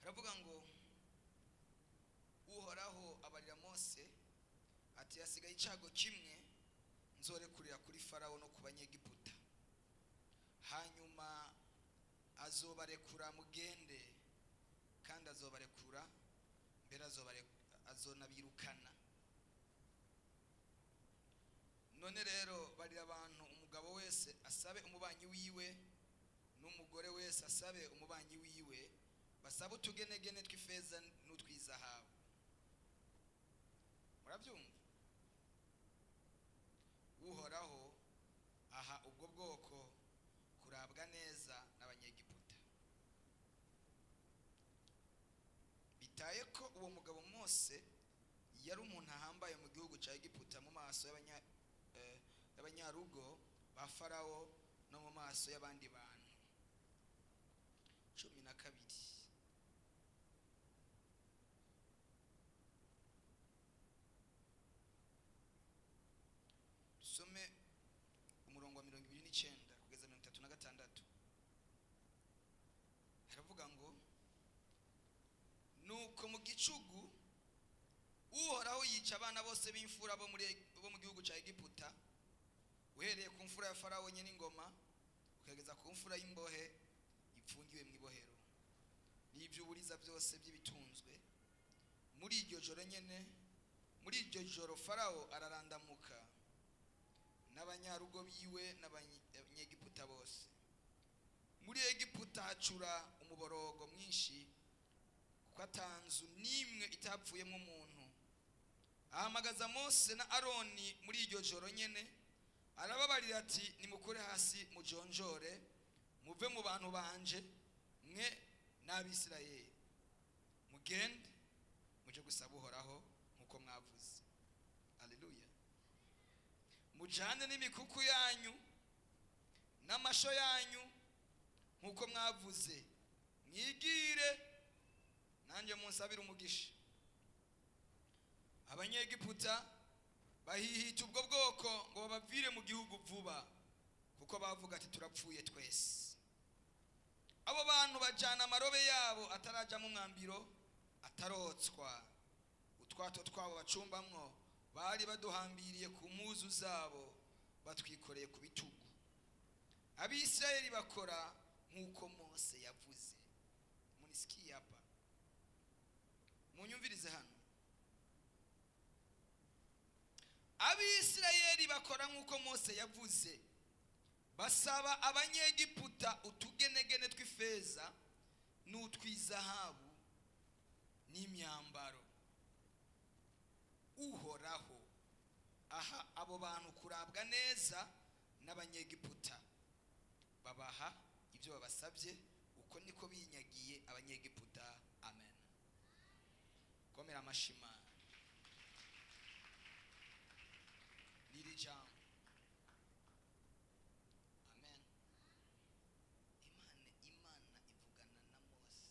haravuga ngo uhoraho abarira Mose ati hasigaye icago kimwe nzorekurira kuri Farawo no ku banyegiputa, hanyuma azobarekura mugende, kandi azobarekura mbere azonabirukana. None rero barira abantu, umugabo wese asabe umubanyi wiwe n'umugore wese asabe umubanyi wiwe, basabe utugenegene tw'ifeza n'utwizahabu. Murabyumva? Uhoraho aha ubwo bwoko kurabwa neza n'abanyegiputa, bitaye ko uwo mugabo Mose yari umuntu ahambaye mu gihugu cya Egiputa mu maso y'abanyarugo ba Farawo no mu maso y'abandi bantu. 12 some umurongo wa 29 kugeza 36. haravuga ngo nuko mu gicugu Uhoraho yica abana bose b'imfura bo mu gihugu cya Egiputa, uhereye ku mfura ya Farawo nyene ingoma ukageza ku mfura y'imbohe ipfungiwe mu ibohero, n'ivy'uburiza byose by'ibitunzwe. Muri iryo joro nyene, muri iryo joro Farawo ararandamuka n'abanyarugo biwe n'abanyegiputa bose. Muri Egiputa hacura umuborogo mwinshi, kuko atanzu nimwe itapfuyemo umuntu. Ahamagaza Mose na Aroni muri iryo joro nyene, arababarira ati nimukure hasi mujonjore, muve mu bantu banje mwe n'Abisirayeli, mugende muje gusaba Uhoraho nkuko mwavuze. Haleluya. Mujane n'imikuku yanyu n'amasho yanyu nkuko mwavuze, mwigire nanje munsabira umugisha. Abanyegiputa bahihita ubwo bwoko ngo babavire mu gihugu vuba, kuko bavuga ati turapfuye twese. Abo bantu bajana amarobe yabo ataraja mu mwambiro, atarotswa. Utwato twabo bacumbamwo bari baduhambiriye ku muzu zabo, batwikoreye ku bitugu. Abisirayeli bakora nkuko Mose yavuze. Munisikiye hapa, munyumvirize hano. Abisirayeli bakora nkuko Mose yavuze, basaba abanyegiputa utugenegene tw'ifeza n'utwizahabu n'imyambaro. Uhoraho aha abo bantu kurabwa neza n'abanyegiputa, babaha ibyo babasabye, uko niko binyagiye abanyegiputa. Amen. Komera amashima n'iri jambo. Amen. Imana ivugana na Mose,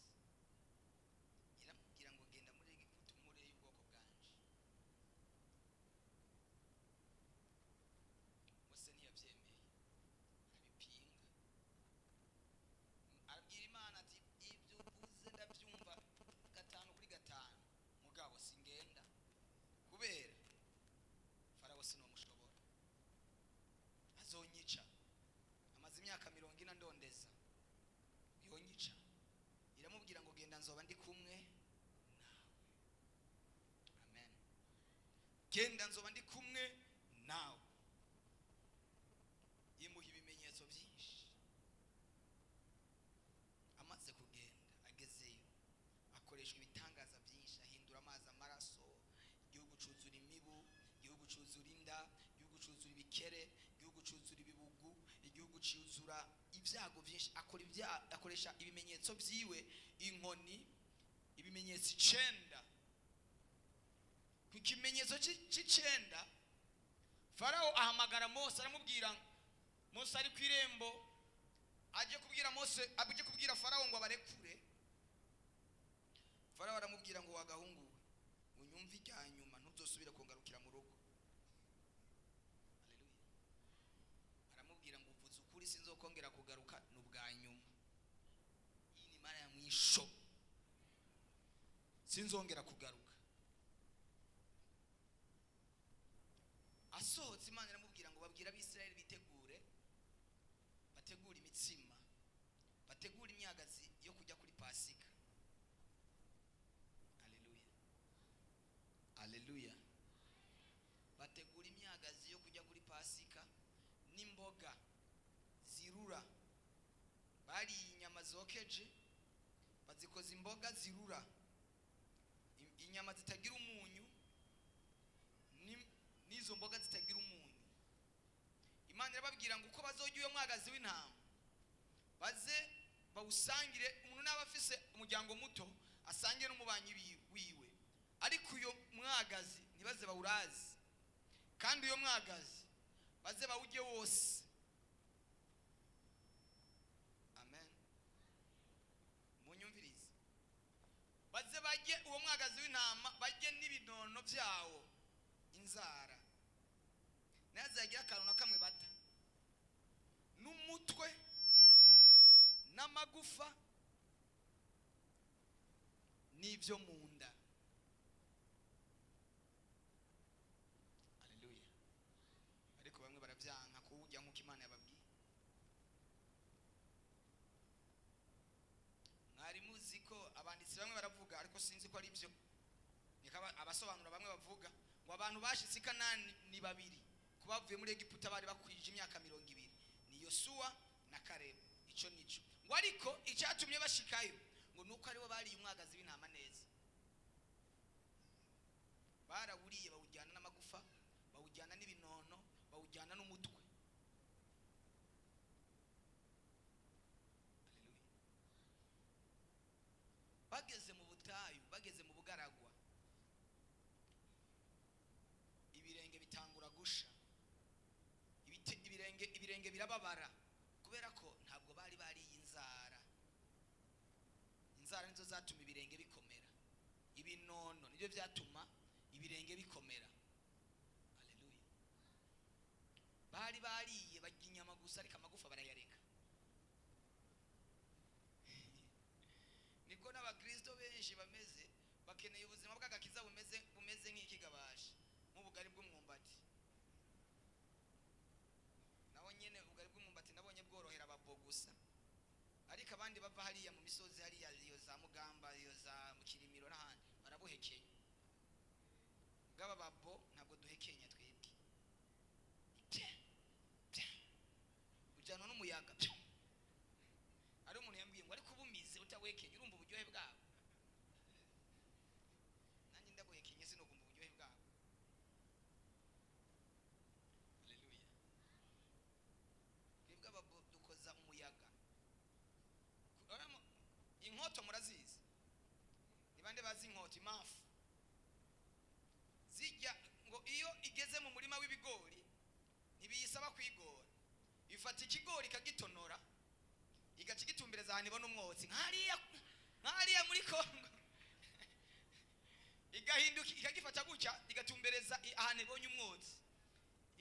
iramubwira ngo genda muri Egiputa umureye ubwoko bwanje. Mose ntiyabyemeye, arabipinga. Arabwira Imana ati ibyo uvuze ndabyumva 5 kuri 5, mugabo singenda kubera Farawo sinomushobora, azonyica. Amaze imyaka 40 ndondeza, yonyica. Iramubwira ngo genda nzoba ndi kumwe nawe. Amen. Genda nzoba ndi kumwe nawe. Imuha ibimenyetso byinshi. Amaze kugenda agezeyo, akoreshwa ibitangaza byinshi, ahindura amazi amaraso, igihugu cuzura imibu, igihugu cuzura inda, igihugu cuzura ibikere, igihugu cuzura ibibugu, igihugu cuzura ibyago byinshi. Akoresha ibimenyetso byiwe, inkoni, ibimenyetso 9. Ku kimenyetso c'icenda Farawo ahamagara Mose, aramubwira Mose ari kwirembo, aje kubwira Farawo ngo abarekure. Farawo aramubwira ngo wagahungu, unyumve ijya nyuma ntuzosubire kongarukira mu rugo. Haleluya. Aramubwira ngo uvuze ukuri sinzokongera kugaruka n'ubwa nyuma. Iyi ni mara ya mwisho sinzongera kugaruka. Asohotse Imana iramubwira ngo babwira abisirayeli bitegure, bategura imitsima, bategura imyagazi yo kujya kuri Pasika. Haleluya. Bategura imyagazi yo kujya kuri Pasika n'imboga zirura. Bari inyama zokeje, bazikoza imboga zirura, inyama zitagira umunyu n'izo mboga zitagira umunyu. Imana irababwira ngo uko bazojya uyo mwagazi w'intama baze bawusangire, umuntu naba afise umuryango muto asangiye n'umubanyi wiwe, ariko uyo mwagazi ntibaze bawurazi, kandi uyo mwagazi baze bawujye wose. Amen. Munyumvirize, baze bajye uwo mwagazi w'intama, bajye n'ibinono byawo, inzara nazagira akantu na kamwe bata, n'umutwe n'amagufa n'ibyo mu nda. Haleluya. Ariko bamwe barabyanka kuwujya nk'uko Imana yababwiye. Mwari muzi ko abanditsi bamwe baravuga, ariko sinzi ko ari byo, nikaba abasobanura bamwe bavuga ngo abantu bashitse i Kanani ni babiri, kuba bavuye muri Egiputa bari bakwije imyaka 200, ni Yosuwa na Kalebu. Ico nico ngo, ariko icyatumye bashikayo ngo nuko aribo bariye umwagazi w'intama neza. Barawuriye, bawujyana n'amagufa, bawujyana n'ibinono, bawujyana n'umutwe. Haleluya. Bageze mu butayu, bageze mu bugaragwa, ibirenge bitangura gusha, ibirenge birababara, kubera ko ntabwo bari bariye inzara. Inzara nizo zatuma ibirenge bikomera, ibinono nibyo byatuma ibirenge bikomera. Haleluya. Bari bariye barya inyama gusa, ariko amagufa barayareka. Niko n'abakristo benshi bameze, bakeneye ubuzima bw'agakiza bumeze nk'ikigabasha, nk'ubugari bw'umwumbati. Naho nyene ubugari bw'umwumbati nabonye bworohera ababo gusa, ariko abandi bava hariya mu misozi, hariya iyo za Mugamba, iyo za Mukirimiro n'ahandi, barabuhekenya. Bw'aba babo ntabwo duhekenya twebwe, ujyanwa n'umuyaga. Ari umuntu yambwiye ngo ariko ubumize utawekenya urumva uburyohe bwabo. Nanjye ndabuhekenye sinugumva uburyohe bwabo. Haleluya. Twebwe ababo dukoza umuyaga. Inkoto murazizi? Ni bande bazi inkoto? Imafu zijya ngo iyo igeze mu murima w'ibigori ntibiyisaba kwigora, ifata ikigori ikagitonora, igacigitumbireza ahantu ibona umwotsi, nk'hariya muri Kongo. Igahinduka ikagifata gutya, igatumbereza ahantu ibonye umwotsi,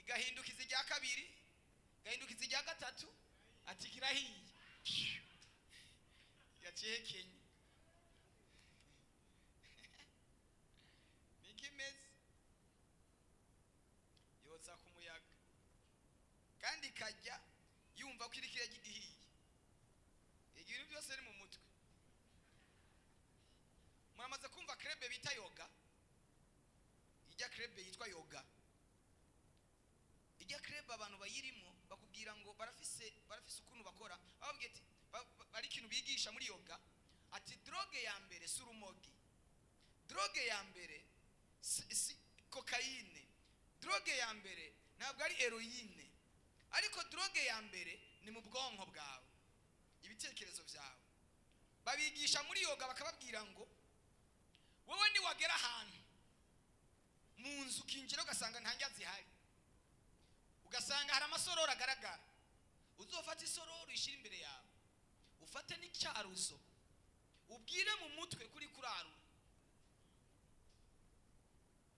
igahindukiza ijya kabiri, igahindukiza ijya gatatu, ati kirahiye, yacekenye. Nikimeze yotsa ku muyaga, kandi kajya yumva ko irikira gihiye. Ibintu byose ni mu mutwe. Muramaze kumva krebe bita yoga? Ijya krebe yitwa yoga. Ijya krebe abantu bayirimo bakubwira ngo barafise ukuntu bakora, bababwiye ati bari ikintu bigisha muri yoga, ati droge ya mbere si urumogi, droge ya mbere si kokayine, droge ya mbere ntabwo ari heroine, ariko droge ya mbere ni mu bwonko bwawe, ibitekerezo byawe. Babigisha muri yoga bakababwira ngo wowe ni wagera ahantu mu nzu ukinjira ugasanga ntanjya zihari, ugasanga hari amasororo agaragara, uzofata isororo ishira imbere yawe, ufate n'icyaruzo, ubwire mu mutwe kuri kurarura.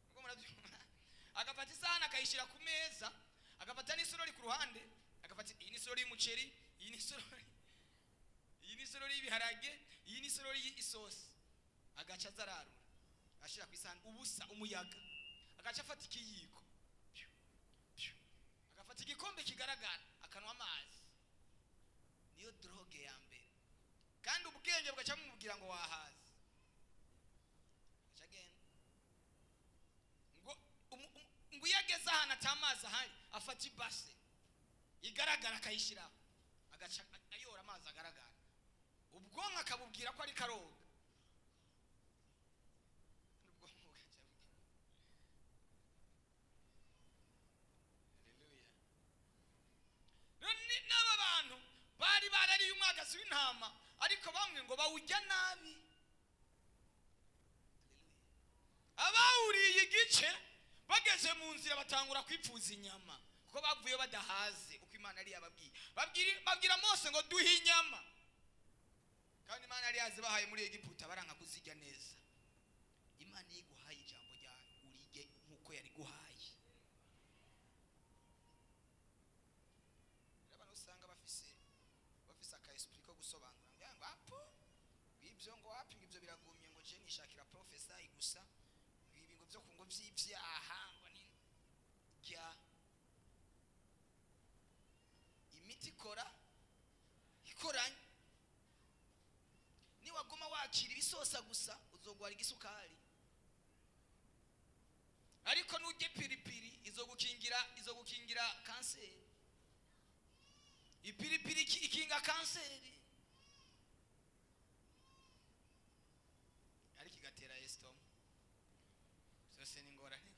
Ubwo murabyumva, agafata isahani akayishira ku meza, agafata n'isorori ku ruhande, agafata iyi ni isorori y'umuceri, iyi ni isorori y'ibiharage, iyi ni isorori y'isosi, agaca azararura. ashira ku isahani ubusa umuyaga, agaca afata ikiyiko agafata igikombe kigaragara akanwa amazi. Niyo droge ya mbere, kandi ubwenge bugaca bumubwira ngo wahaze. Agenda ngo yageze ahantu atamazi ahari, afata ibase igaragara akayishyiraho, agaca ayora amazi agaragara. Ubwonko akabubwira ko ari karoga. N'aba bantu bari barariye umwagazi w'intama, ariko bamwe ngo bawujya nabi. Abawuriye igice bageze mu nzira batangura kwipfuza inyama, kuko bavuye badahaze uko Imana yari yababwiye. Babwira Mose ngo duhe inyama, kandi Imana yari yazibahaye muri Egiputa, baranka kuzijya neza. Imana yiguhaye ijambo ryayo urige nkuko yari guhaye. Abantu usanga bafise aka esprit ko gusobanura ngo apo ibyo ngo wapi ibyo biragumye, ngo je nishakira professor gusa, ibi ngo byo kungo vy'ivyaha ngo ni kya imiti ikoranye. Ni wagoma wakira ibisosa gusa uzogwara igisukari, ariko nuje piripiri izogukingira kanseri. Ipiripiri ikinga kanseri, ariko igatera estom. Sose ni ngorane.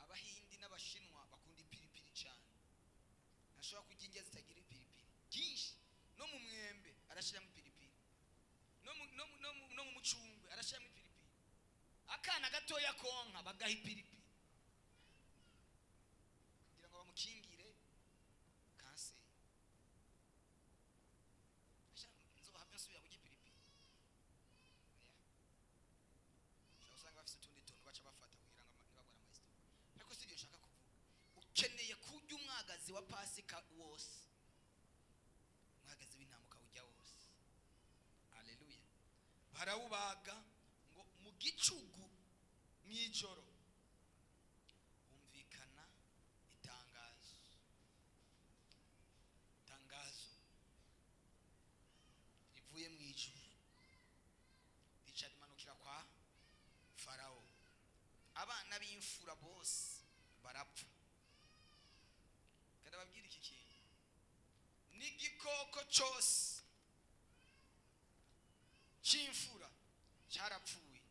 Abahindi n'abashinwa bakunda ipiripiri cyane. Nashobora kurya indya zitagira ipiripiri byinshi. No mu mwembe arashiramo ipiripiri, no mu mucungwe arashiramo ipiripiri. Akana gatoya konka bagaha ipiripiri kugira ngo bamukingire kanseri. Nzohava nsubira kurya ipiripiri. Usanga bafite utundi tuntu baca bafata kugira ngo ntibagore amayisito, ariko si byo nshaka kuvuga. Ukeneye kurya umwagazi wa Pasika wose, umwagazi w'intama ukawujya wose. Haleluya. Barawubaga ngo mu gicugu mw'ijoro humvikana itangazo rivuye mu ijuru, rica rimanukira kwa Farawo. Abana b'imfura bose barapfa. Kandi babwira iki kintu, n'igikoko cyose cy'imfura cyarapfuye.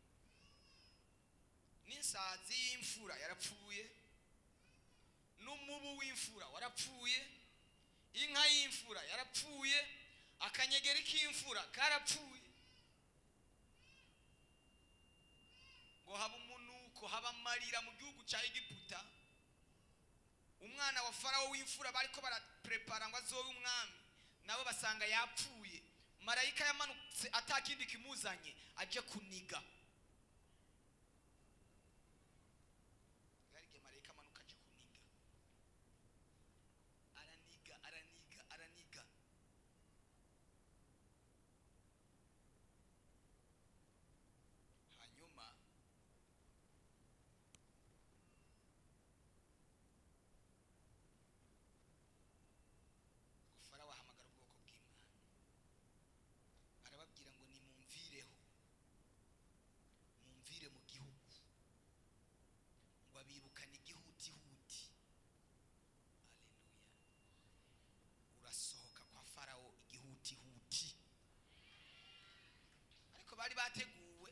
N'insazi y'imfura yarapfuye, n'umubu w'imfura warapfuye, inka y'imfura yarapfuye, akanyegeri k'imfura karapfuye. Ngo haba umunuko, haba amarira mu gihugu cya Egiputa. Umwana wa Farawo w'imfura bariko baraprepara ngo azobe umwami, nabo basanga yapfuye. Marayika yamanutse atakindi kimuzanye, aje kuniga. Garige marayika amanuka aje kuniga, araniga. Hanyuma Farawo ahamagara ubwoko bw'Imana, arababwira ngo nimumvireho, mumvire mu gihugu, ngo abirukane igihutihuti. Haleluya. Urasohoka kwa Farawo igihutihuti, ariko bari bateguwe.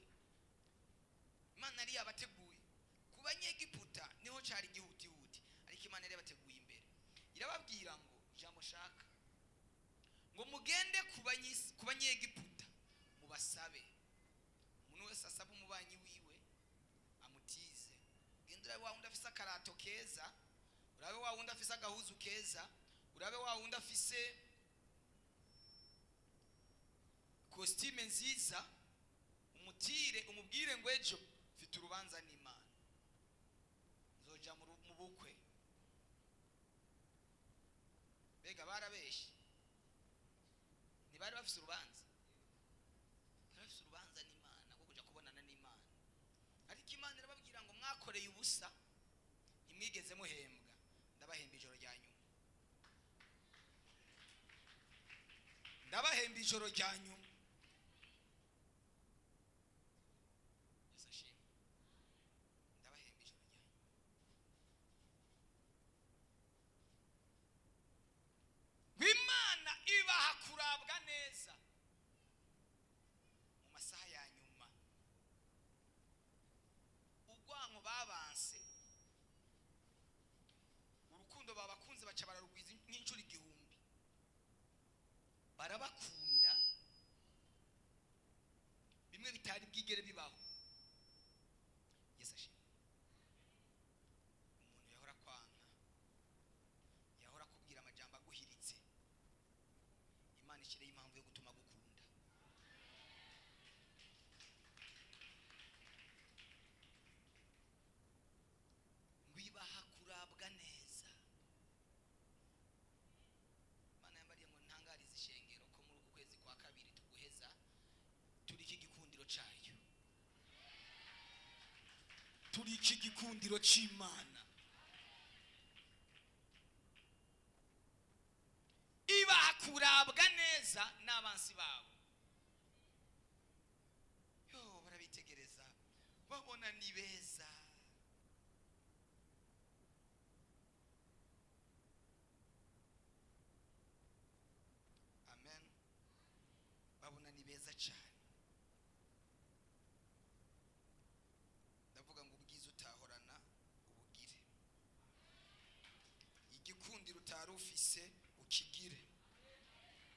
Imana yari yabateguye. Ku banyegiputa niho cyari igihutihuti, ariko Imana yari yabateguye imbere. Irababwira ngo ijambo shaka ngo mugende ku banyegiputa mubasabe. Umuntu wese asaba umubanyi wiwe amutize. Genda urabe wa wundi afise akarato keza, urabe wa wundi afise agahuzu keza, urabe wa wundi afise costume nziza, umutire umubwire ngo ejo mfite urubanza n'Imana, nzoja mu bukwe. Bega barabeshe, ntibari bafise urubanza. ubusa ntimwigeze muhembwa, ndabahemba ijoro rya nyuma, ndabahemba ijoro rya nyuma. Imana ibaha kurabwa neza mu masaha ya nyuma. Urwanko babanse, urukundo babakunze baca bararugwiza nk'inshuro igihumbi, barabakunda bimwe bitari bwigere bibaho. Yesu ashimwe. Umuntu yahora kwanka, yahora kubwira amajambo aguhiritse, Imana ishyireho impamvu yo gutuma gukunda. Wibaha kurabwa neza. Imana yambariye ngo ntangarize ishengero ko muri uku kwezi kwa kabiri tuguheza turi iki gikundiro cyayo, turi iki gikundiro cy'Imana. Ibaha kurabwa neza n'abansi babo. Yo, barabitegereza babona ni beza. Amen. Babona ni beza cyane. Ndavuga ngo ubwiza utahorana ubugire, igikundiro utari ufise ukigire,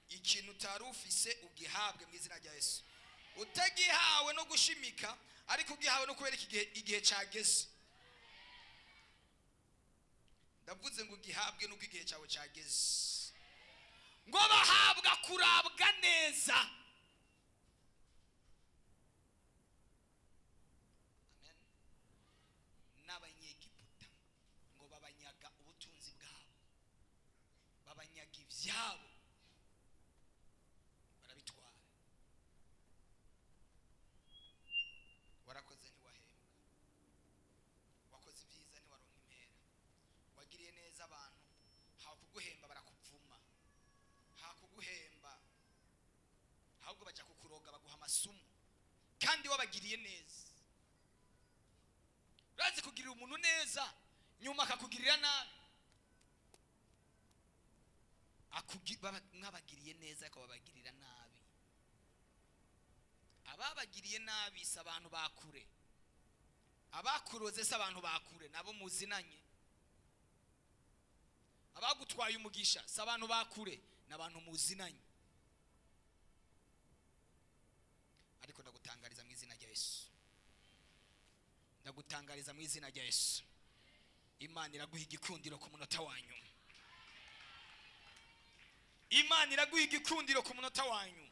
ikintu utari ufise ugihabwe mu izina rya Yesu. Utagihawe no gushimika, ariko ugihawe no kubera igihe cyageze. Ndavuze ngo ugihabwe nuko igihe cyawe cyageze. Ngo bahabwa kurabwa neza. Amen. N'abanyegiputa ngo babanyaga ubutunzi bwabo, babanyaga ibyabo, barabitwara. Warakoze ntiwahembwa, wakoze ibyiza ntiwaronka impera, wagiriye neza abantu, hakuguhemba barakuvuma, hakuguhemba ahubwo bajya kukuroga baguha amasumu, kandi wabagiriye neza. Urazi kugirira umuntu neza nyuma akakugirira nabi, mwabagiriye neza ariko babagirira nabi. Ababagiriye nabi si abantu bakure, abakuroze si abantu bakure, nabo muzinanye. Abagutwaye umugisha si abantu bakure, n'abantu muzinanye. Ariko ndagutangariza mu izina rya Yesu, ndagutangariza mu izina rya Yesu, Imana iraguha igikundiro ku munota wanyu. Imana iraguha igikundiro ku munota wanyu.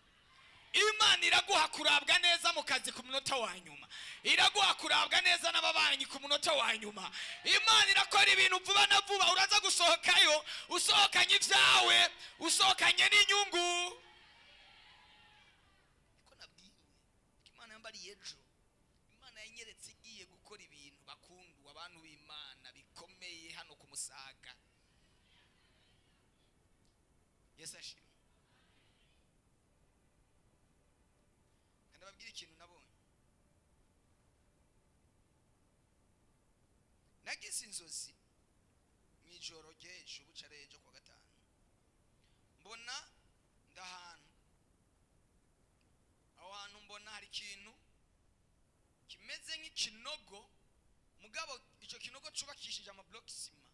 Imana iraguha kurabwa neza mu kazi ku munota wa nyuma, iraguha kurabwa neza n'ababanyi ku munota wa nyuma. Imana irakora ibintu vuba na vuba, uraza gusohokayo usohokanye ibyawe, usohokanye n'inyungu. Niko nabwiwe Imana yambariye ejo, Imana yanyeretse igiye gukora ibintu bakundu abantu b'Imana bikomeye hano ku Musaga. Yesu ashimwe. Ndababwira ikintu nabonye. Nagize inzozi mu ijoro ry'ejo, bucarejo kwa gatanu, mbona ndahantu, aho hantu mbona hari ikintu kimeze nk'ikinogo, mugabo icyo kinogo cubakishije amablock sima,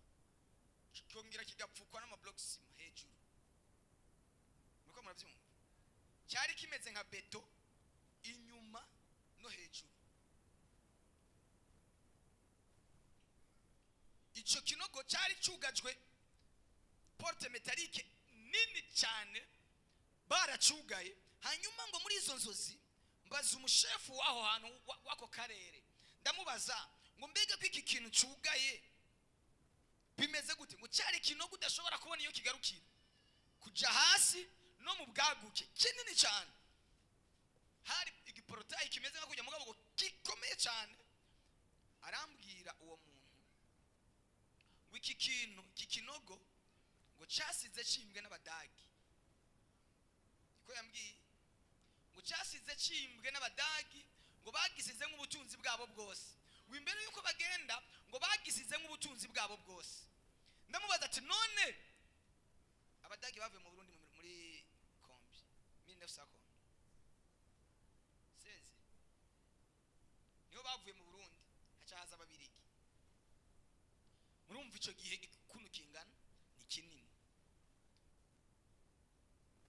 kikongera kigapfukwa n'amablock sima hejuru. Nuko murabyumva, cyari kimeze nka beto inyuma no hejuru. Icyo kinogo cyari cyugajwe porte metallique nini cyane, baracugaye. Hanyuma ngo muri izo nzozi mbaza umushefu w'aho hantu wako karere, ndamubaza ngo mbega ko iki kintu cyugaye bimeze gute? Ngo cyari ikinogo udashobora kubona iyo kigarukira, kuja hasi no mu bwaguke kinini cyane. Hari igiporotayi kimeze nka kujya mugabo ngo gikomeye cyane. Arambwira abwira uwo muntu ngo iki kintu kikinogo ngo cyasize cimbwe n'abadagi. Niko yambwiye ngo cyasize cimbwe n'abadagi ngo bagisize nk'ubutunzi bwabo bwose. Wimbere yuko bagenda ngo bagisize nk'ubutunzi bwabo bwose. Ndamubaza ati none abadagi bavuye mu Burundi muri kombi 1900 seze niho bavuye mu Burundi hacahaza ababirigi. Murumva ico gihe kuno kingana ni kinini.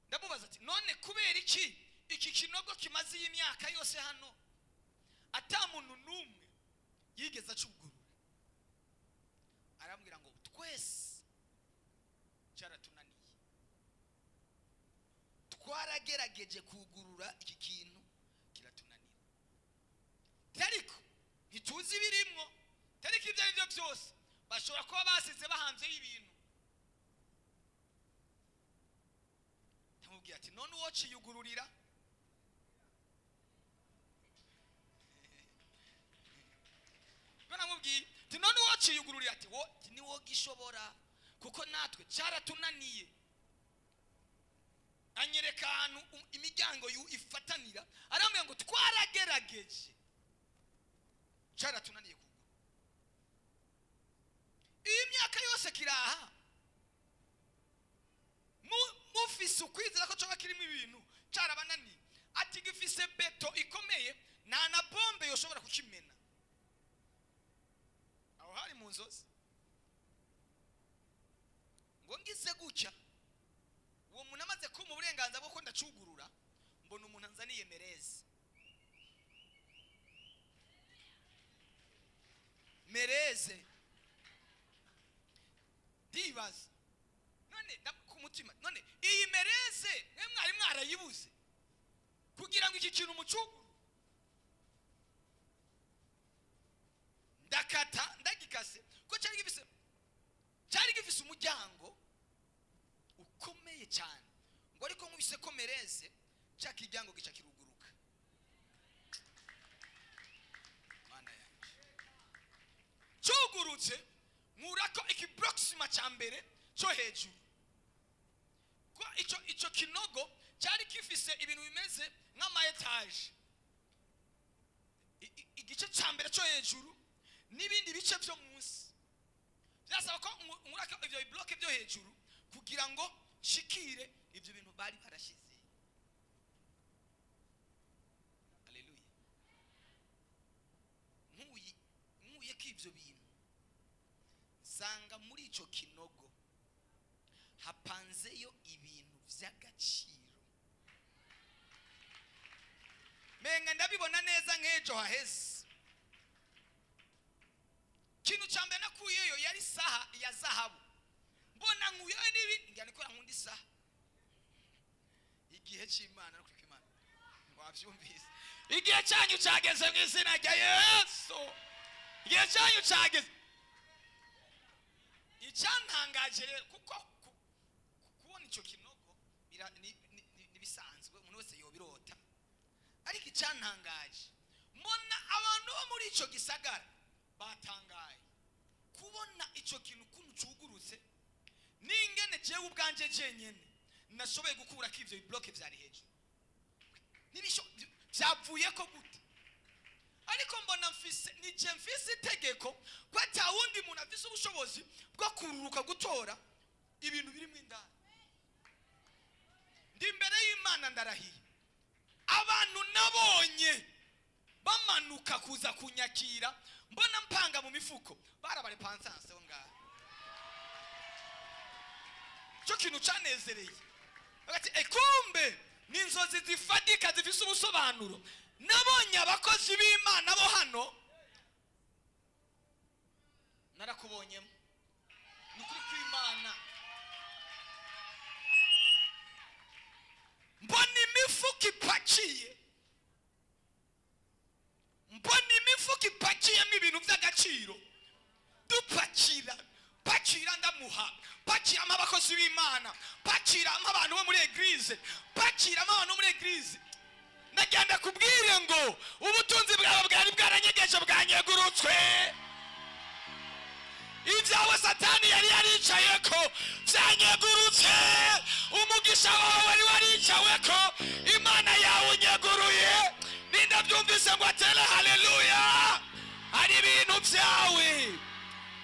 Ndamubaza ati none kubera iki kinogo kimaze y'imyaka yose hano ata muntu numwe yigeze acugurura? Arambwira ngo twese cyaratunaniye, twaragerageje kugurura iki kintu kiratunanira. Ariko ntituzi birimwo, ariko ibyo ari byo byose bashobora kuba basize bahanze y'ibintu. Ntamubwiye ati none uwo ciyugururira? Namubwiye ati none uwo ciyugururira? Ati wo ni wo gishobora kuko natwe cyaratunaniye. Anyereka ahantu imiryango ifatanira, arambwira ngo twaragerageje cyaratunaniye kugura. Iyi myaka yose kiraha mufise ukwizera ko coba kirimo ibintu cyarabananiye. Ati gifise beto ikomeye nta na bombe yoshobora kukimena. Aho hari mu nzozi ngo ngize gucya uwo muntu amaze kuma uburenganzira bwo ko ndacugurura, mbona umuntu anzaniye mereze ndibaza none ku mutima, none iyi mereze mwe mwari mwarayibuze kugira ngo iki kintu mucuguru? Ndakata ndagikase ko cyari gifise umuryango ukomeye cyane, ngo ariko nkubise ko mereze cya kiryango gica kiruguruka. Mana yanjye cyugurutse nkurako iki proxima cya mbere cyo hejuru, ko ico kinogo cyari kifise ibintu bimeze nk'ama etage. Igice cya mbere cyo hejuru n'ibindi bice byo munsi byasaba ko nkurako ibyo bloke byo hejuru kugira ngo shikire ibyo bintu bari barashize. Haleluya. Nkuye ko ibyo bintu sanga muri ico kinogo hapanzeyo ibintu by'agaciro. Menga ndabibona neza nk'ejo haheze. Kintu cyambe nakuyeyo yari saha ya zahabu. Mbona nkuyeyo nibi ngani ko nkundi saha. Igihe cy'Imana no kwika Imana. Wavyumvise. Igihe cyanyu cyageze mu izina rya Yesu. Igihe cyanyu cyageze. Icyantangaje kuko kubona ico kinogo nibisanzwe umuntu wese yobirota. Ariko icyantangaje mbona abantu bo muri ico gisagara batangaye kubona ico kintu kuntu cugurutse, ningene jewe ubwanje jenyene nashoboye gukura ko ivyo bloke vyari hejuru. Nibisho byavuye ko gute? Ariko mbona mfise itegeko ko atawundi muntu afise ubushobozi bwo kururuka gutora ibintu biri mu indani. Ndi imbere y'Imana ndarahiye, abantu nabonye bamanuka kuza kunyakira, mbona mpanga mu mifuko barabare pansanse ho ngaho. Cyo kintu canezereye bagati kumbe n'inzozi zifadika zifise ubusobanuro. Nabonye abakozi b'Imana bo hano narakubonyemo nukuri kw'Imana. Mbona imifuka ipakiye, mbona imifuka ipakiyemo ibintu by'agaciro. Pakira ndamuha, pakira abakozi b'Imana, pakira abantu bo muri eglise, pakira abantu muri eglise. Nagenda kubwire ngo ubutunzi bwawe bwari bwaranyegeje bwanyegurutswe. ibyawe satani yari yaricaye ko byanyegurutse, umugisha wawe wari waricawe ko imana yawe unyeguruye. Ninda byumvise ngo atere haleluya. Hari ibintu byawe,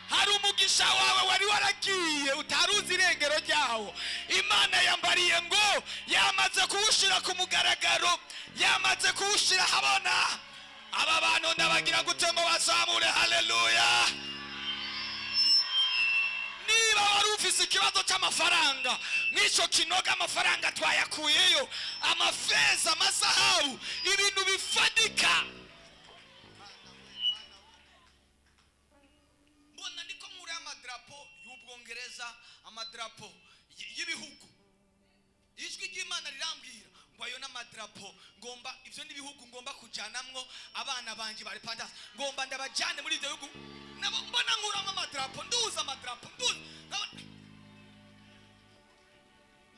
hari umugisha wawe wari waragiye utaruzi irengero ryawo, imana yambariye ngo yamaze kuwushira ku mugaragaro, yamaze kuwushira habona. Aba bantu ndabagira gute ngo bazamure haleluya. Niba wari ufise ikibazo cy'amafaranga, n'icyo kinoga amafaranga twayakuyeyo, amafeza, amazahabu, ibintu bifadika. Mbona ndiko muri amadrapo y'Ubwongereza, amadrapo y'ibihugu. Ijwi ry'Imana rirambwira ngo ayo n'amadrapo ngomba, ivyo n'ibihugu ngomba kujanamwo abana banje bari pandasa, ngomba ndabajane muri ivyo bihugu. Nabo mbona nkuramo amadrapo, nduza amadrapo, nduza.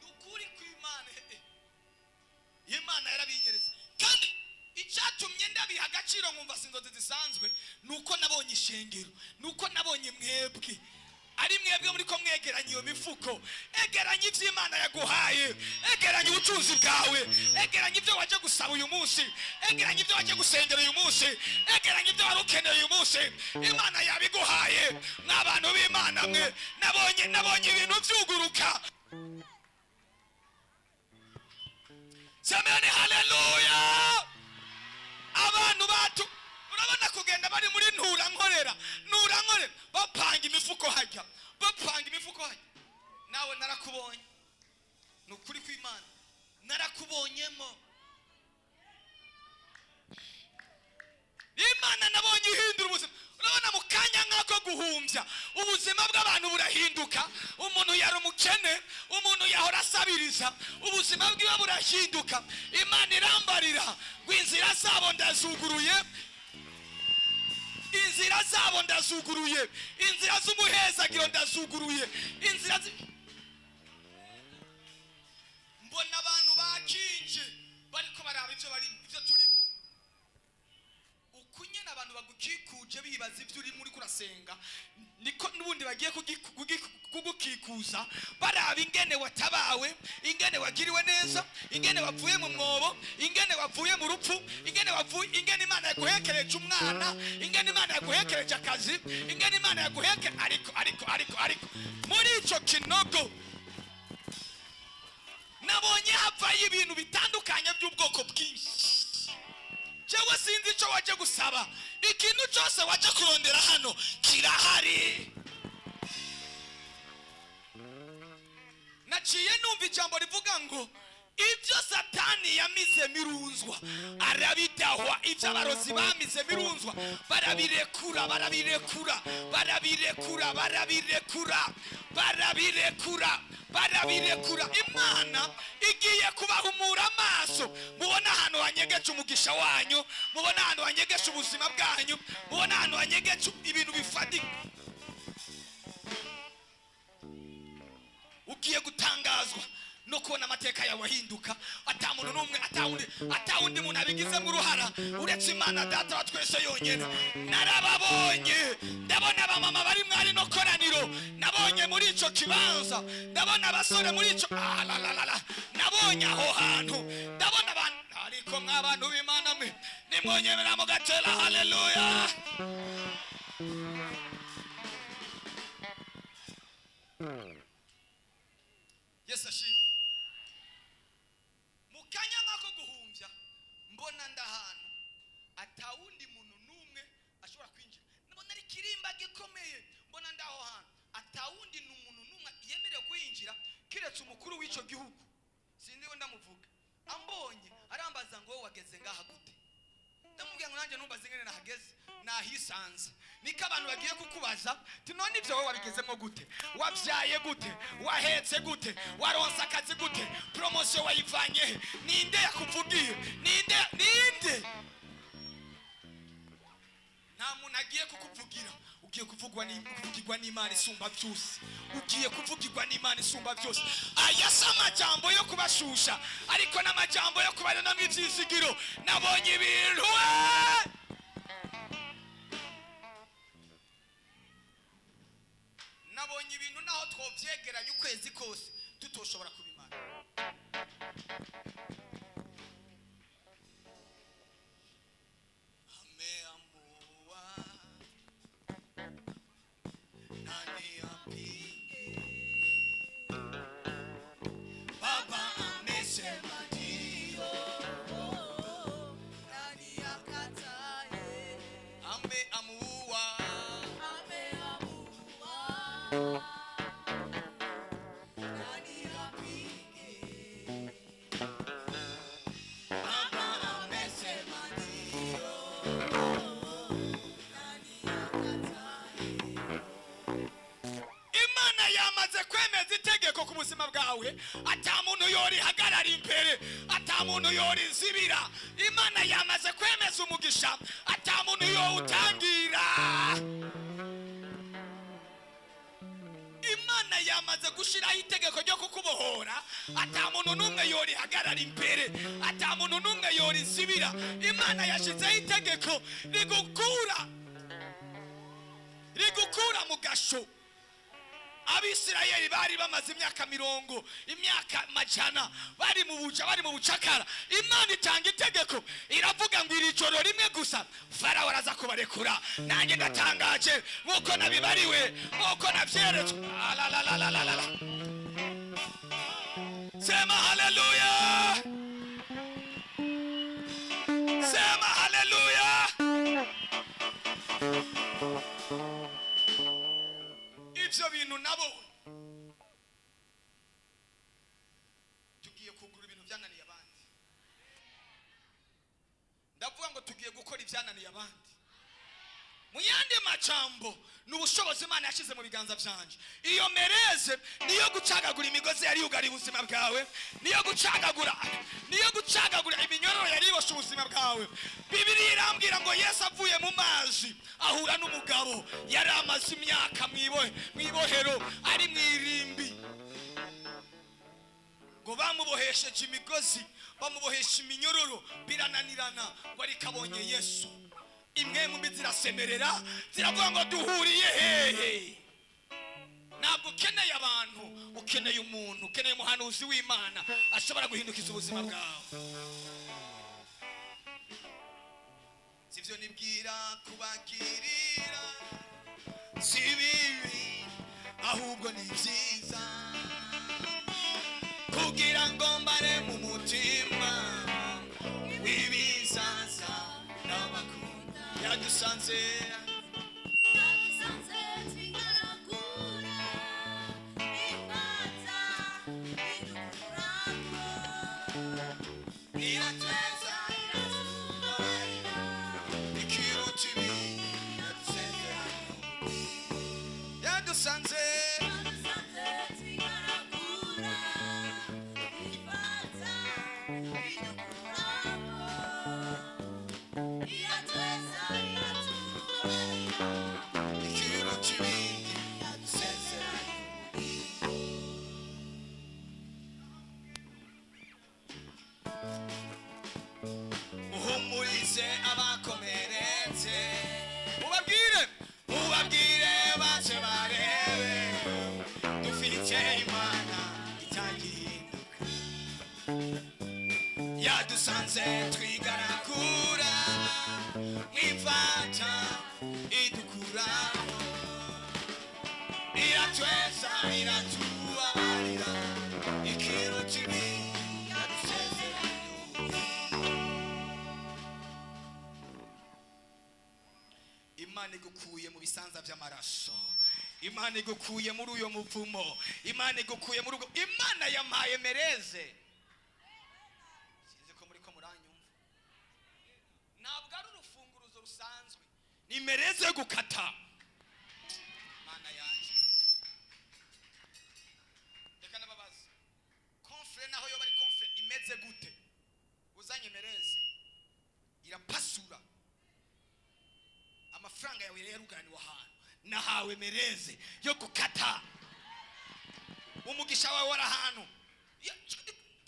Nukuri kw'Imana, Imana yarabinyeretse. Kandi icyatumye ndabiha agaciro nkumva sinzozi zisanzwe, nuko nabonye ishengero, nuko nabonye mwebwe. Ari mwebwe muri ko mwegeranye iyo mifuko, egeranye ivy'Imana yaguhaye, egeranye ubutunzi bwawe, egeranye ibyo waje gusaba uyu munsi, egeranye ibyo waje gusengera uyu munsi, egeranye ibyo wari ukeneye uyu munsi, Imana yabiguhaye. N'abantu b'Imana mwe, nabonye ibintu byuguruka. Semeni haleluya. Abantu batu urabona kugenda bari muri ntura nkorera bapanga imifuko hajya, nawe narakubonye. Nukuri kw'Imana narakubonyemo. Imana nabonye ihindura ubuzima. Urabona mu kanya nk'ako guhumbya ubuzima bw'abantu burahinduka. Umuntu yari umukene, umuntu yahora asabiriza, ubuzima bwiwe burahinduka. Imana irambarira ngo inzira zabo ndazuguruye, inzira zabo ndazuguruye, inzira z'umuhezagiro ndazuguruye, inzira mbona abantu bakinje bariko baraba ivyo turimo. Ukunye n'abantu bagukikuje bibaza ivyo uri muri kurasenga, niko nubundi bagiye kugukikuza baraba ingene watabawe, ingene wagiriwe neza, ingene wavuye mu mwobo, ingene wavuye mu rupfu, ingene Imana yaguhekereje umwana, ingene Imana yaguhekereje akazi, ingene Imana yaguheke. Ariko muri ico kinogo nabonye havayo ibintu bitandukanye by'ubwoko bwinshi. Jewe sinzi ico waje gusaba, ikintu cyose waje kurondera hano kirahari. Naciye numva ijambo rivuga ngo ibyo satani yamize mirunzwa arabidahwa, ibyo abarozi bamize mirunzwa barabirekura. Imana igiye kubahumura amaso, mubona ahantu hanyegeje umugisha wanyu, mubona ahantu hanyegeje ubuzima bwanyu, mubona ahantu hanyegeje ibintu bifatika. Ugiye gutangazwa no kubona amateka yawe ahinduka. Atamuntu n'umwe, atawundi muntu abigizemo uruhara uretse Imana Data wa twese yonyine. Narababonye, ndabona abamama bari mwari no koraniro, nabonye muri ico kibanza, ndabona abasore muri ico nabonye aho hantu, ndabona abantu. Ariko mw'abantu b'Imana mwe nimwonyemera mu gatera haleluya. Yes ashimwe. Mukanya nkako guhumbya mbona ndahano atawundi muntu numwe ashobora kwinjira. Nabona ari kirimba gikomeye, mbona ndaho hano atawundi n'umuntu numwe yemerewe kwinjira kiretse umukuru w'ico gihugu. Sindiwe ndamuvuga. Ambonye arambaza ngo wageze ngaha gute. Ndamubwira ngo nanje numbaze ngene nahageze, nahisanze. Niko abantu bagiye kukubaza, ti none ivyo wowe wabigezemo gute? Wavyaye gute? Wahetse gute? Waronsa akazi gute? Promotion wayivanye he? Ninde yakuvugiye? Ninde? Nta muntu agiye kukuvugira. Ugiye kuvugirwa n'Imana isumba byose. Ugiye kuvugirwa n'Imana isumba byose. Aya si amajambo yo kubashusha, ariko n'amajambo yo kubarana mw'ivyizigiro. Nabonye ibintu nabonye ibintu naho twovyegeranya ukwezi kose tutoshobora kubimara. Ameamua nani apinge, Baba amesema ndio, nani akatae? Ameamua nani apinge, Baba amesema ndio, nani akatae? Imana yamaze kwemeza itegeko ku buzima bwawe, ata muntu yori hagarara imbere, ata muntu yori nzibira. Imana yamaze kwemeza umugisha, ata muntu yo utangira. Imana yamaze gushiraho itegeko ryo kukubohora, ata muntu numwe yori hagarara imbere, ata muntu numwe yori nzibira. Imana yashizeho itegeko rigukura mu gasho. Abisirayeli bari bamaze imyaka 100, imyaka majana bari mu bucakara. Imana itanga itegeko, iravuga ngo iri joro rimwe gusa Farao araza kubarekura. Nanjye ndatangaje nkuko nabibariwe, nkuko navyeretswe. Sema haleluya, sema haleluya. Ibyo bintu nabo tugiye kugura ibintu byananiye abandi. Ndavuga ngo tugiye gukora ibyananiye abandi. Mu yandi macambo n'ubushobozi Imana yashize mu biganza byanje. Iyo mereze niyo gucagagura imigozi yari yugari ubuzima bwawe, niyo gucagagura iminyororo yari iboshe ubuzima bwawe. Bibiliya irambwira ngo Yesu avuye mu mazi ahura n'umugabo yari amaze imyaka mwibohero ari mwirimbi, ngo bamubohesheje imigozi, bamubohesha iminyororo birananirana, ngo arikabonye Yesu. Imwe mu zirasemerera ziravuga ngo duhuriye hehe. Ntabwo ukeneye abantu, ukeneye umuntu, ukeneye umuhanuzi w'Imana ashobora guhindukiza ubuzima bwawe. Sivyo nibwira kubagirira, si bibi ahubwo ni byiza, kugira ngo mbare mu mutima w'ibizaza n'abakunda. Yadusanze twigaragura, ifata idukuramo, iratweza iratubabarira, ikiruta ibindi yadusezeranya. Yadusanze twigaragura, ifata idukuramo, iratweza iratubabarira, ikiruta ibindi yadusezeranya. Uhumurize abakomeretse, ubabwire baze barebe, dufite Imana itagihinduka. Yadusanze twigaragura, mwifata idukuramo, iratweza iratubabarira, ikiruta ibindi yadusezeranya. Imana igukuye mu bisanza by'amaraso, Imana igukuye muri uyo muvumo, Imana igukuye muri ubwo. Imana yampaye mereze. Sinzi ko muri ko muranyumva. Ntabwo ari urufunguruzo rusanzwe, ni mereze yo gukata. Mana yanje, reka nababaza, konfre naho yo bari konfre imeze gute? Uzanye mereze irapasura. Amafaranga yawe yarugani wahana, nahawe mereze yo gukata. Umugisha wawe warahantu.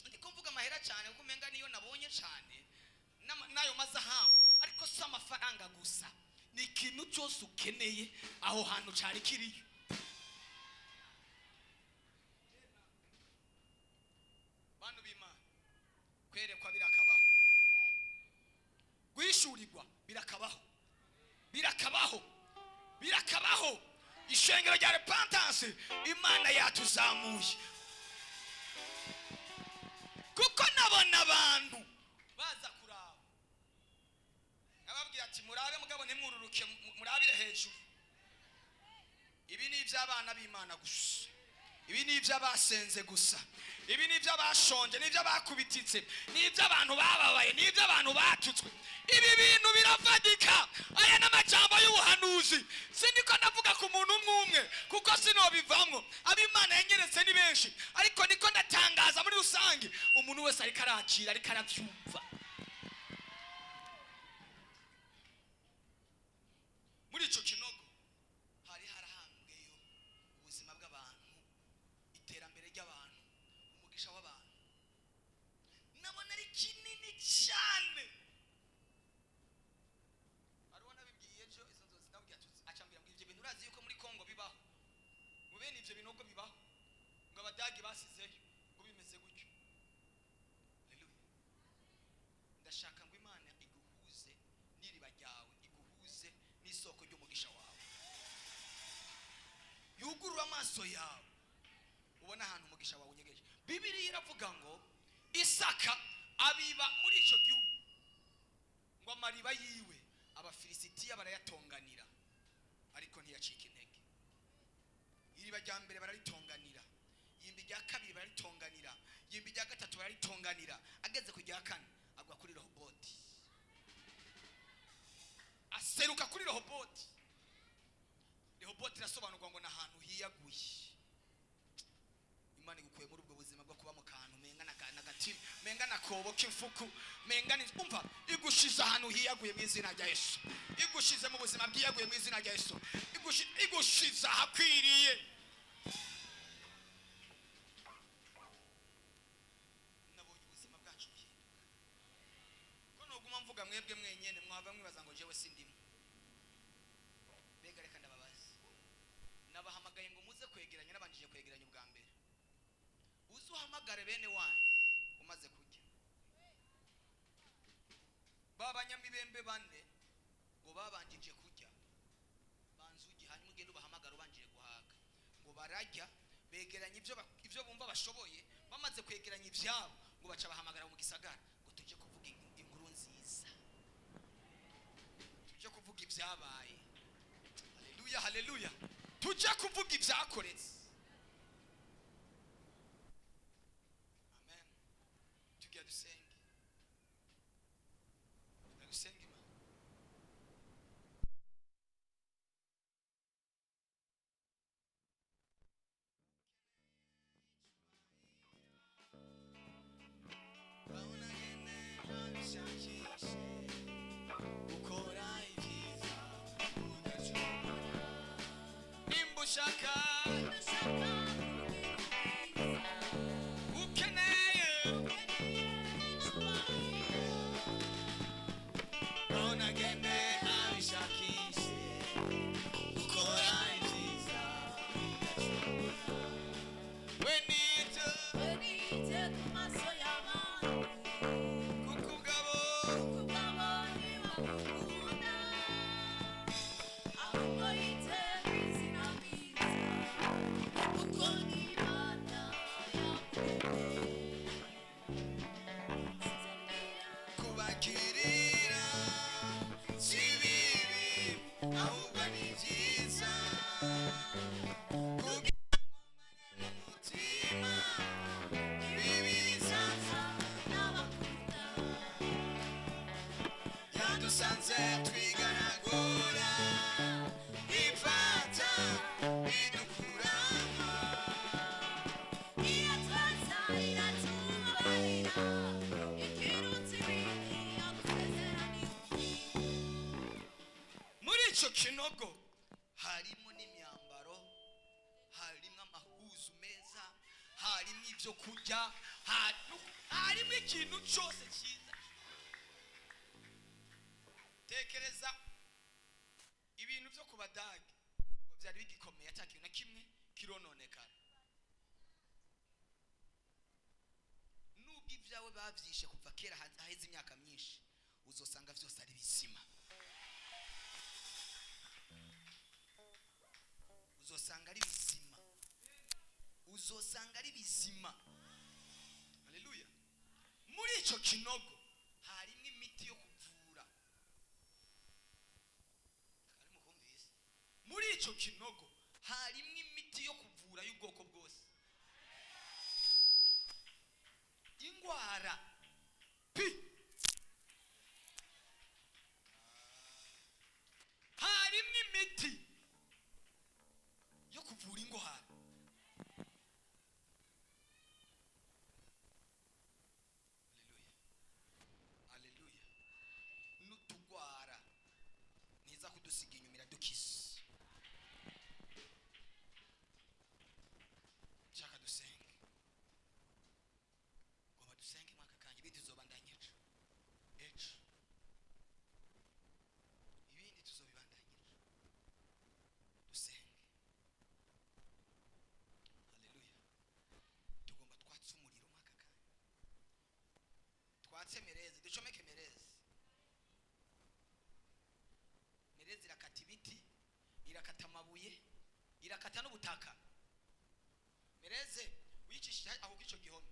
Ndikumvuga amahera cyane kuko menga niyo nabonye cyane nayo mazahabu, ariko si amafaranga gusa, ni ikintu cyose ukeneye aho hantu cyari kiriyo. ishengero rya repentance imana yatuzamuye, kuko nabona abantu baza kuraba ababwira ati murabe mugabo ntimwururuke murabire hejuru. Ibi ni iby'abana b'Imana gusa, ibi ni iby'abasenze gusa, ibi ni iby'abashonje, ni iby'abakubititse, ni iby'abantu bababaye, ni iby'abantu batutswe. Ibi bintu biravadika. Aya n'amajambo y'ubuhanuzi, siniko ndavuga ku muntu umwe kuko sinobivamwo, ab'Imana yengeretse ni benshi, ariko niko ndatangaza muri rusange umuntu wese ariko arakira, ariko arabyumva. Muri ico kinogo hari harahangeyo ubuzima bw'abantu, iterambere ry'abantu, umugisha w'abantu. Nabona ari kinini cyane. Arubona bibwiye ejo izo nzozi ndabwiye acambira ngo ivyo bintu urazi yuko muri Kongo bibaho, mu bene ivyo binogo bibaho, ngo abadagi basizeyo ngo bimeze gutyo. Haleluya. Ndashaka ngo Imana iguhuze n'iriba ryawe, iguhuze n'isoko ry'umugisha wawe, yugurura amaso yawe ubona ahantu umugisha wawe unyegeje. Bibiliya iravuga ngo Isaka abiba muri ico gihugu, ngo amariba yiwe abafilisitiya barayatonganira, ariko ntiyacika intege. Iriba rya mbere bararitonganira, yimbi rya kabiri bararitonganira, yimbi rya gatatu bararitonganira, ageze ku rya kane agwa kuri Rehoboti, aseruka kuri Rehoboti. Rehoboti irasobanurwa ngo n'ahantu hiyaguye. Imana igukuye muri ubwo buzima bwo kuba mu kantu menga n'agatima, menga nakobo k'imfuku, menga umva, igushize ahantu hiyaguye mu izina rya Yesu, igushize mu buzima bwiyaguye mu izina rya Yesu, igushize ahakwiriye. Nabonye ubuzima bwacu buhinduka. Ko noguma mvuga mwebwe mwenyene mwava mwibaza ngo jewe sindimo. Mbega reka ndababaza, nabahamagaye ngo muze kwegeranya, nabanjije kwegeranya ubwa mbere. Uzuhamagare bene wanyu umaze kujya. Babanyamibembe bane ngo babanjije kujya, banzugi hanyuma ugende ubahamagara ubanjije guhaga, ngo barajya begeranya ivyo bumva bashoboye. Bamaze kwegeranya ivyabo ngo baca bahamagara mu gisagara ngo tuje kuvuga inkuru nziza, tuje kuvuga ivyabaye. Haleluya, haleluya. Tuje kuvuga ivyakoretse. Amen. Tujya dusenge, dusenge Imana. Nimbushaka ukeneye onagende abishakishe ukora ibyiza wenite ku maso y'abantu kukugabo ntibakunda ahubwo yite izina bwiza kuko n'Imana kubakirira si bibi ahubwo ni byiza kugira umutima ibibi bizaza n'abakunda yadusanze twigaragura ifata idukuramo iyo twaza iratubabarira ikirutsi ibindi yakusezeranije. Muri ico kinogo harimo n'imyambaro, harimo amahuzu meza, harimo ibyo kurya, harimo ikintu cyose cyiza. Tekereza ibintu byo ku badage ubwo byari bigikomeye, atakintu na kimwe kirononekara. Nubwo ibyawe bavyishe kuva kera haheze imyaka myinshi, uzosanga byose ari bizima. uzosanga ari bizima. Haleluya. Muri icyo kinogo harimo imiti yo kuvura. Muri icyo kinogo harimo imiti yo kuvura y'ubwoko bwose. Ingwara harimo imiti yo kuvura ingwara. Haleluya. N'utugwara ntiza kudusiga inyuma, iradukiza. Shaka dusenge. Ngoma dusenge mwaka kanje ibindi tuzobandanya ejo. Ibindi tuzobibandanya ejo. Dusenge. Haleluya. Tugomba twatse umuriro mwaka kanje. Twatse merezi, ducomeke merezi. Merezi irakata ibiti, irakata amabuye, irakata n'ubutaka. Mereze wicishije aho k'ico gihome,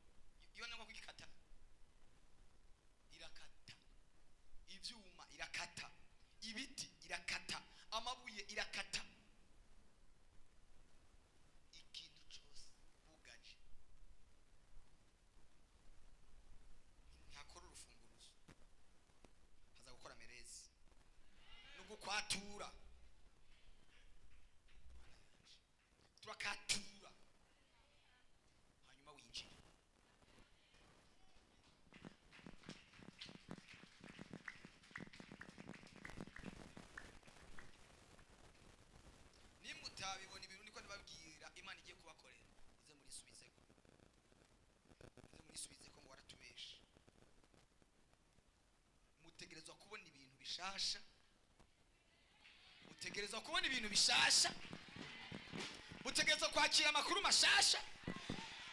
iyo nangwa kugikata irakata ivyuma, irakata ibiti, irakata amabuye, irakata ikintu cyose bugaje. Ntihakora urufunguruzo, haza gukora merezi no gukwatura. Turakatura hanyuma winjira. Nimutabibona ibintu niko nibabwira Imana igiye kubakorera, uze murisubizeko ngo waratubesha. Mutegerezwa kubona ibintu bishasha, mutegerezwa kubona ibintu bishasha, mutegerezwa kwakira amakuru mashasha,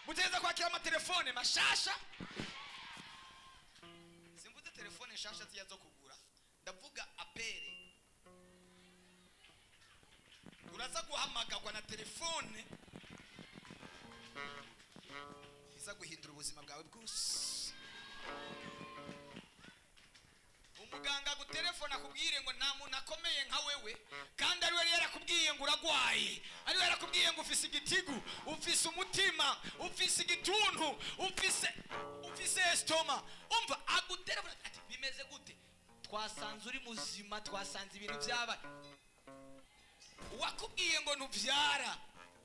mutegerezwa kwakira amatelefone mashasha. Simvuze telefone nshasha ziya zo kugura, ndavuga apere. Uraza guhamagagwa na telefone iza guhindura ubuzima bwawe bwose. Umuganga gutelefona akubwire ngo nta muntu akomeye nka wewe, kandi ari we yarakubwiye ngo uragwaye, ari we yarakubwiye ngo ufise igitigu, ufise umutima, ufise igituntu, ufise estoma. Umva agutelefona ati bimeze gute? Twasanze uri muzima, twasanze ibintu byabaye. Wakubwiye ngo ntuvyara,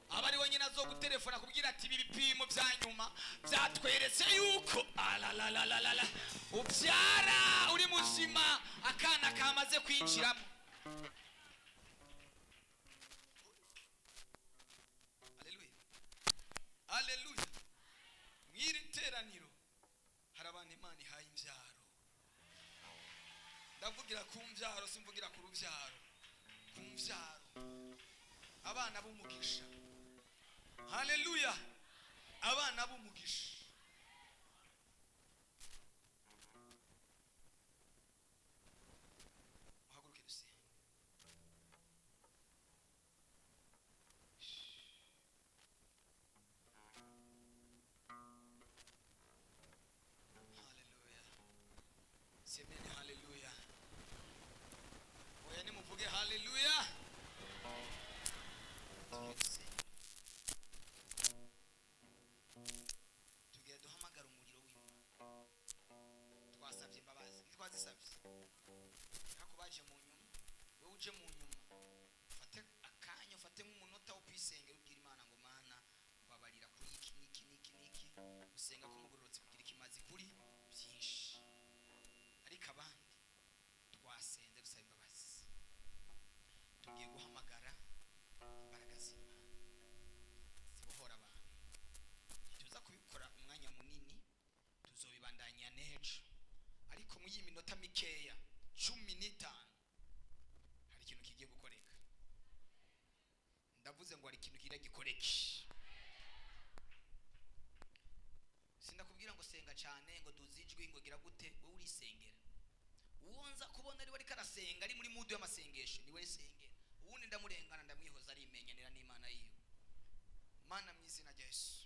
aba ari wenyine azogutelefona kubwira ati ibi bipimo bya nyuma byatweretse yuko alalalalala ubyara uri muzima, akana kamaze kwinjiramo. Haleluya. Haleluya. Mwiri teraniro hari abantu Imana ihaye imbyaro. Ndavugira ku mbyaro, simvugira ku rubyaro. Ku mbyaro abana b'umugisha. Haleluya. Abana b'umugisha. Uhaguruke dusenge. Haleluya. Semeni haleluya. Oya nimuvuge haleluya. Tugiye duhamagara umuriro w'Imana. Twasabye imbabazi, twazisabye. Hakubaje mu nyuma, wowe uje mu nyuma, ufate akanya, ufate nk'umunota wo kwisengera ubwira Imana ngo Mana babarira kuri iki niki, usenga ko umugororotse kugira ikimazi kuri byinshi. Ariko abandi twasenze dusaba imbabazi. Tugiye guhamagara imbaraga z'Imana zibohora abantu. Tuza kubikora umwanya munini, tuzobibandanya n'ejo, ariko mu y'iminota mikeya 15 hari ikintu kigiye gukoreka. Ndavuze ngo hari ikintu kira gikoreke. Sindakubwira ngo senga cyane ngo duzijwe ngo gira gute, wowe urisengera. Uwonza kubona ari wari karasenga ari muri mood y'amasengesho niwe sengera. Uwundi ndamurengana ndamwihoza arimenyanira n'Imana yiwe. Mana mu izina rya Yesu.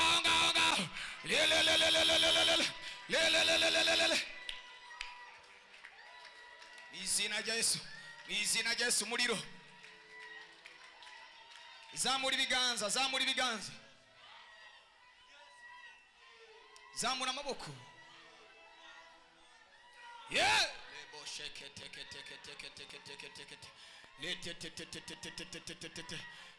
izina rya Yesu, izina rya Yesu. Umuriro, zamura ibiganza, zamura ibiganza, zamura amaboko. Yeah.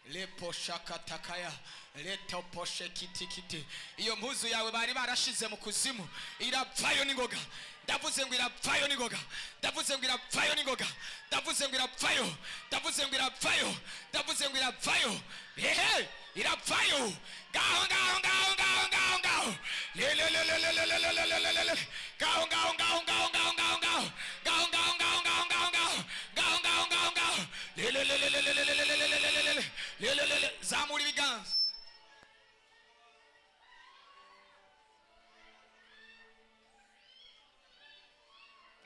Leposhakatakaya letoposhekitikiti. Iyo mpuzu yawe bari barashize mu kuzimu irapfayo n'ingoga. Ndavuze ngo irapfayo n'ingoga. Ndavuze ngo irapfayo n'ingoga. Ndavuze ngo irapfayo. Ndavuze ngo irapfayo. Ndavuze ngo irapfayo. Hehe, irapfayo. Gaho gaho gaho gaho gaho gaho. Le le le le le le le le le le le. Gaho gaho gaho gaho gaho gaho gaho. Gaho gaho gaho gaho gaho gaho. Gaho gaho gaho gaho. Le le le le le le le le le le le le. Le le le le. Zamura ibiganza.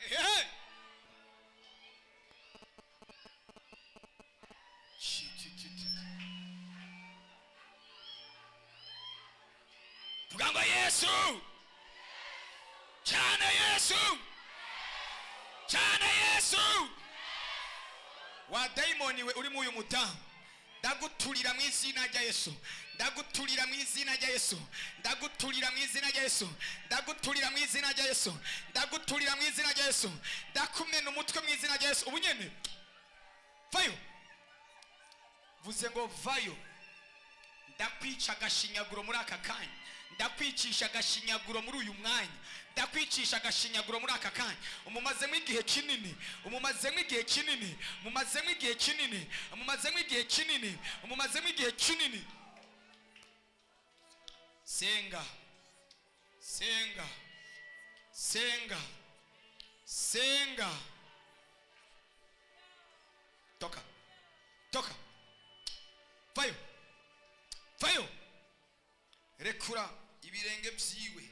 Hey. Vuga ngo Yesu. Cyane Yesu. Cyane Yesu. Wa daimoni we uri mu uyu mutamu. Ndagutulira mu izina rya Yesu. Ndagutulira mu izina rya Yesu. Ndagutulira mu izina rya Yesu. Ndagutulira mu izina rya Yesu. Ndagutulira mu izina rya Yesu. Ndakumena umutwe mu izina rya Yesu. Ubunyene. Vayo. Vuze ngo vayo. Ndakwica agashinyaguro muri aka kanya. Ndakwicisha agashinyaguro muri uyu mwanya. Ndakwicisha agashinyaguro muri aka kanya. Umumazemo igihe kinini. Umumazemo igihe kinini. Umumazemo igihe kinini. Umumazemo igihe kinini. Umumazemo igihe kinini. Senga. Senga. Senga. Senga. Toka. Toka. Vayo. Vayo. Rekura ibirenge byiwe.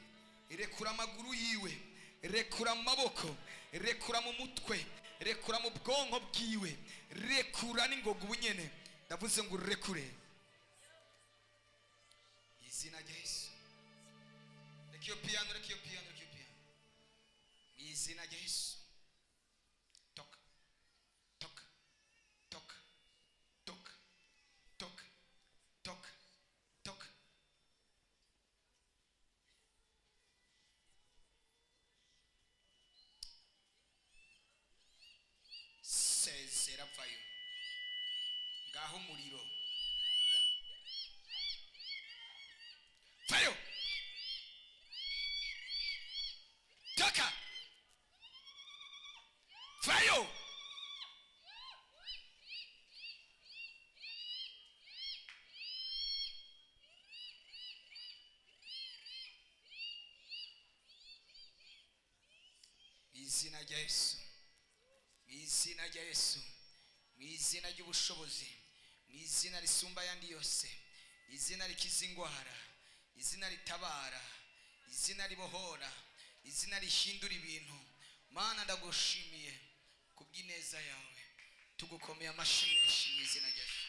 Rekura amaguru yiwe. Rekura amaboko. Rekura mu mutwe. Rekura mu bwonko bwiwe. Rekura n'ingoga ubunyene. Ndavuze ngo rekure. Izina rya Yesu. Rekiyo piano, rekiyo piano, rekiyo piano. Izina rya Yesu. Toka. Toka. Toka. Toka. Toka. Toka. Toka. Sezera vayo. Ngaho umuriro. Vayo. Toka. Vayo. Izina rya Yesu. Izina rya Yesu. Izina ry'ubushobozi. Izina risumba yandi yose. Izina rikiza ingwara. Izina ritabara. Izina ribohora. Izina rihindura ibintu. Mana ndagushimiye kubw'ineza yawe. Tugukomeye amashyi menshi mu izina rya Yesu.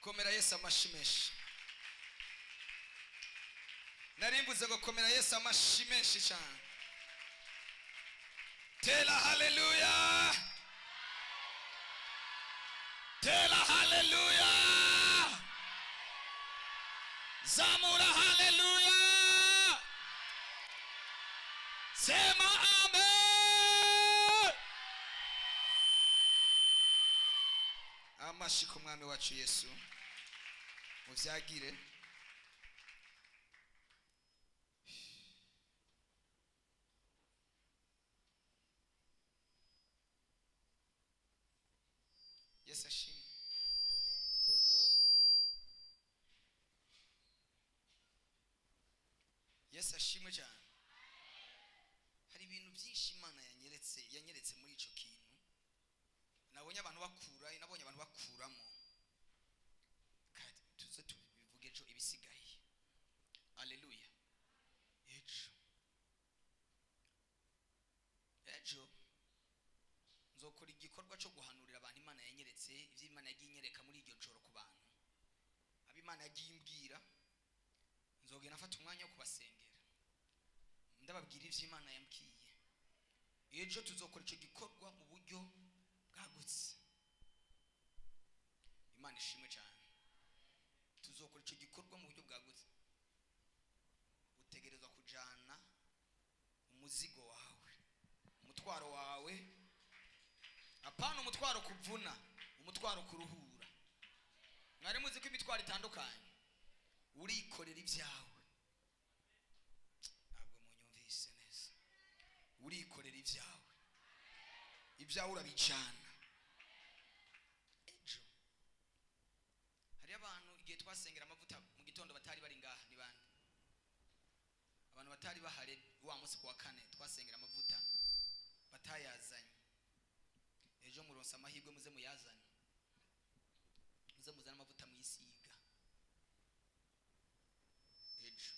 Komera Yesu amashyi menshi. Narimbuze ngo komera Yesu amashyi menshi cyane. Tela hallelujah. Tela hallelujah. Zamura hallelujah. Sema amen. Amashyi ku mwami wacu Yesu. Muvyagire. Yesu ashimwe. Yesu ashimwe cyane. Hari ibintu byinshi Imana yanyeretse muri ico kintu. Nabonye abantu bakura, nabonye abantu bakuramo. Kandi tuze tubivuge ejo ibisigaye. Haleluya. Ejo nzokora igikorwa cyo guhanurira abantu Imana yanyeretse, ivy'Imana yagiye inyereka muri iryo joro ku bantu. Imana yagiye imbwira nzogenda afata umwanya wo kubasengera ndababwira ivyo Imana yambwiye. Ejo tuzokora ico gikorwa mu buryo bwagutse. Imana ishimwe cyane. Tuzokora ico gikorwa mu buryo bwagutse. Utegerezwa kujana umuzigo wawe, umutwaro wawe, apana umutwaro kuvuna, umutwaro kuruhura. Mwari muzi ko imitwaro itandukanye. Urikorera ibyawe, ntabwo munyumvise neza. Urikorera ibyawe urabicana. Ejo hari abantu igihe twasengera amavuta mu gitondo batari bari ngaha. Ni bande abantu batari bahare wa munsi kwa kane twasengera amavuta batayazanye? Ejo muronsa amahirwe muze muyazane, muze muzana amavuta mwisiga. Ejo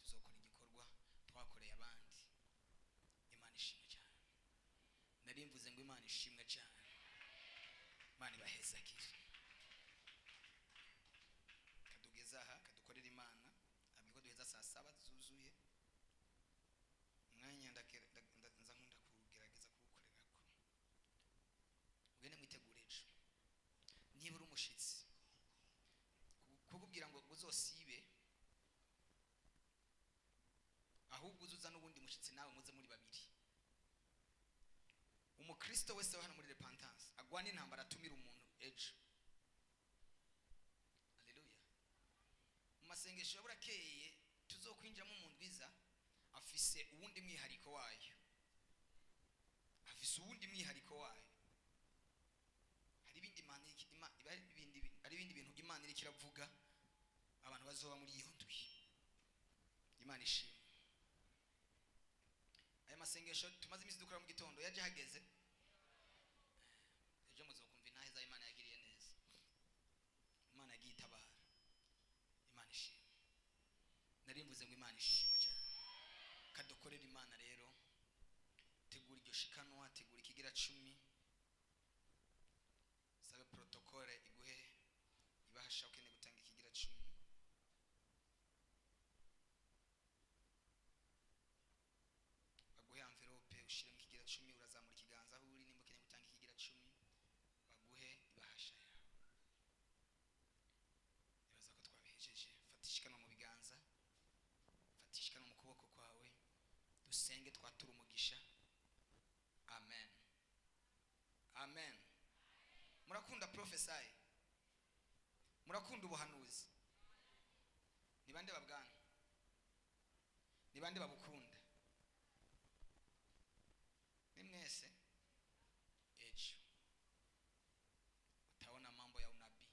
tuzokora igikorwa twakoreye abandi. Imana ishimwe cyane. Nari mvuze ngo Imana ishimwe cyane. Imana ibahezagire. Kadugeza aha kadukorera Imana abiko duheza saa 7 zuzuye. Mwanya nza nkunda kugerageza kugukorerako. Ugende mwitegure ejo. Niba uri umushitsi kukubwira ngo uzosibe, ahubwo uzuza n'ubundi mushitsi nawe muze muri babiri. Umukristo wese hano muri repentance agwana intambara atumira umuntu ejo. Haleluya. Mu masengesho yaburakeye tuzokwinjiramo umuntu biza afise uwundi mwihariko wayo. Afise uwundi mwihariko wayo. Hari ibindi bintu Imana iri kiravuga abantu bazoba muri iyo ndwi. Imana ishimwe. Aya masengesho tumaze imisi dukora mu gitondo yaje hageze. Ejo muzokumva intahe za Imana yagiriye neza. Imana yagiye itabara. Imana ishimwe. Nari mvuze ngo Imana ishimwe cyane. Kadukorera Imana rero. Tegura iryo shikanwa, tegura ikigira 10. Sabe protokole iguhe ibahasha ukene gutanga ikigira 10. Baguhe envelope ushire mu kigira 10, urazamura ikiganza aho uri nimba ukene gutanga ikigira 10. Baguhe ibahasha yawe. Ibaza ko twabihejeje. Fatishikana mu biganza, fatishikana mu kuboko kwawe, dusenge twatura umugisha. Amen. Amen. Murakunda prophesy? Murakunda ubuhanuzi? Ni bande babwana? Ni bande babukunda? Ni mwese? Ejo utaona mambo ya unabii.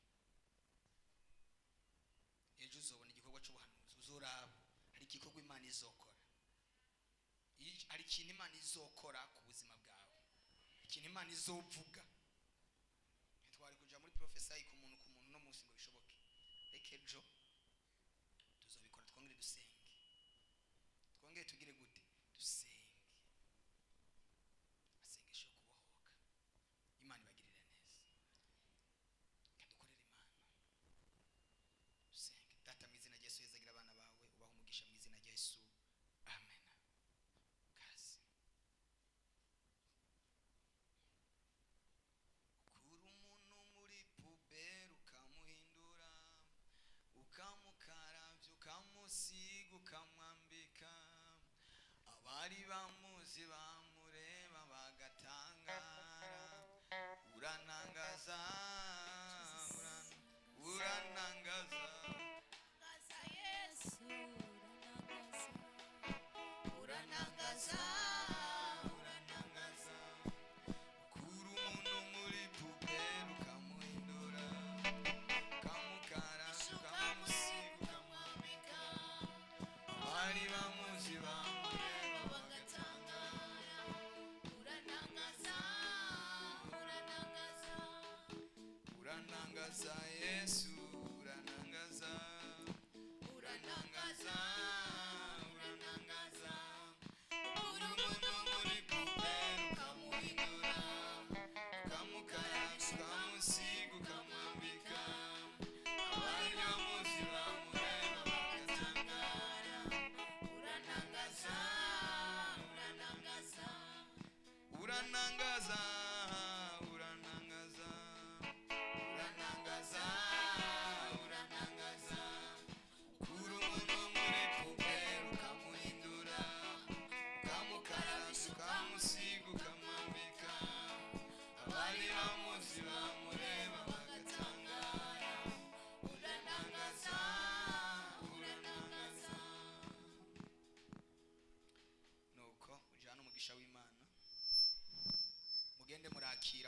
Ejo uzobona igikorwa cy'ubuhanuzi. Uzoraba hari igikorwa Imana izokora. Hari ikintu Imana izokora ku buzima bwawe. Ikintu Imana izovuga. Twari kuja muri prophesy ku muntu no munsi ngo bishoboke. Reka ejo tuzobikora twongere dusenge. Twongere tugire gute? Dusenge. Asengesho kubohoka. Imana ibagirire neza. Kadukorera Imana. Dusenge. Data mu izina rya Yesu yezagira abana bawe ubaho umugisha mu izina rya Yesu. Amen. Kazi. Ukamukaravya ukamusiga ukamwambika, abari bamuzi bamureba bagatangara. Uranangaza, uranangaza Yesu, uranangaza, uranangaza. Ukura umuntu muri puberi ukamuhindura, ukamukaravya ukamusiga ukamwambika, abari bamuzi bamureba bagatangara.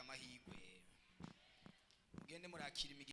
amahirwe mugende murakira imigisha